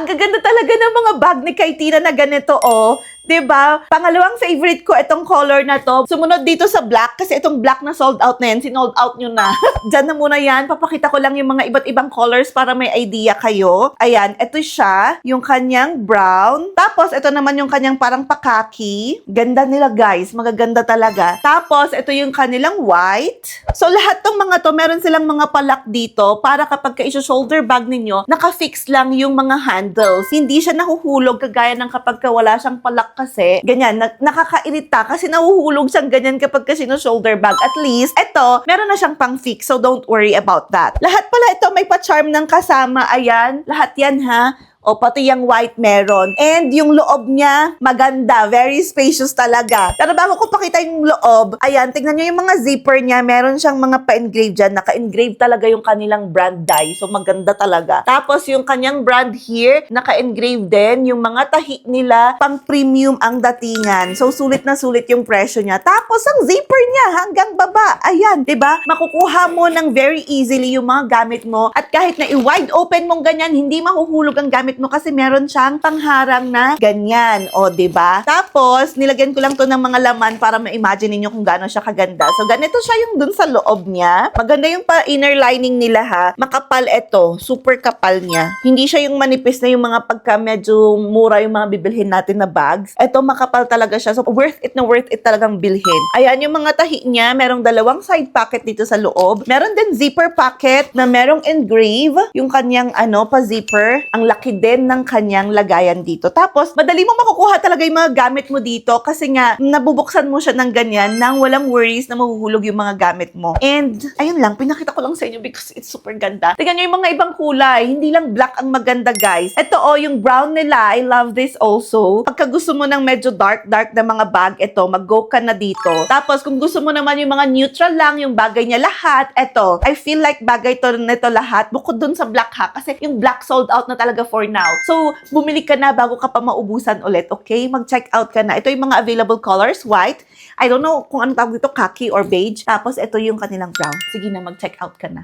Ang gaganda talaga ng mga bag ni Kay Tina na ganito, oh. 'Di ba? Pangalawang favorite ko itong color na to. Sumunod dito sa black kasi itong black na sold out na yan, sinold out nyo na. Diyan na muna yan. Papakita ko lang yung mga iba't ibang colors para may idea kayo. Ayan, ito siya, yung kanyang brown. Tapos, ito naman yung kanyang parang pakaki. Ganda nila, guys. Magaganda talaga. Tapos, ito yung kanilang white. So, lahat tong mga to, meron silang mga palak dito para kapag ka-shoulder bag ninyo, naka-fix lang yung mga handles. Hindi siya nahuhulog kagaya ng kapag wala siyang palak kasi, ganyan, nakakairita kasi nahuhulog siyang ganyan kapag kasi no shoulder bag. At least, eto, meron na siyang pang-fix, so don't worry about that. Lahat pala ito may pa-charm ng kasama, ayan, lahat yan ha. O pati yung white meron. And yung loob niya, maganda. Very spacious talaga. Pero bago ko pakita yung loob, ayan, tingnan nyo yung mga zipper niya. Meron siyang mga pa-engrave dyan. Naka-engrave talaga yung kanilang brand die. So maganda talaga. Tapos yung kanyang brand here, naka-engrave din. Yung mga tahi nila, pang premium ang datingan. So sulit na sulit yung presyo niya. Tapos ang zipper niya hanggang baba. Ayan, 'di ba? Makukuha mo ng very easily yung mga gamit mo. At kahit na i-wide open mong ganyan, hindi mahuhulog ang gamit mo kasi meron siyang pangharang na ganyan. O, 'di ba? Tapos, nilagyan ko lang to ng mga laman para ma-imagine niyo kung gaano siya kaganda. So, ganito siya yung dun sa loob niya. Maganda yung inner lining nila ha. Makapal ito. Super kapal niya. Hindi siya yung manipis na yung mga pagka medyo mura yung mga bibilhin natin na bags. Ito, makapal talaga siya. So, worth it talagang bilhin. Ayan, yung mga tahi niya, merong dalawang side pocket dito sa loob. Meron din zipper pocket na merong engrave. Yung kanyang, pa-zipper. Ang laki din ng kanyang lagayan dito. Tapos, madali mo makukuha talaga yung mga gamit mo dito kasi nga, nabubuksan mo siya ng ganyan nang walang worries na mahuhulog yung mga gamit mo. And, ayun lang, pinakita ko lang sa inyo because it's super ganda. Tingnan nyo yung mga ibang kulay. Hindi lang black ang maganda, guys. Ito, yung brown nila. I love this also. Pagka gusto mo ng medyo dark na mga bag, ito, mag-go ka na dito. Tapos, kung gusto mo naman yung mga neutral lang, yung bagay niya lahat, ito, I feel like bagay to nito lahat, bukod dun sa black ha, kasi yung black sold out na talaga for now. So, bumili ka na bago ka pa maubusan ulit, okay? Mag-check out ka na. Ito yung mga available colors, white. I don't know kung ano tawag dito, khaki or beige. Tapos, ito yung kanilang brown. Sige na, mag-check out ka na.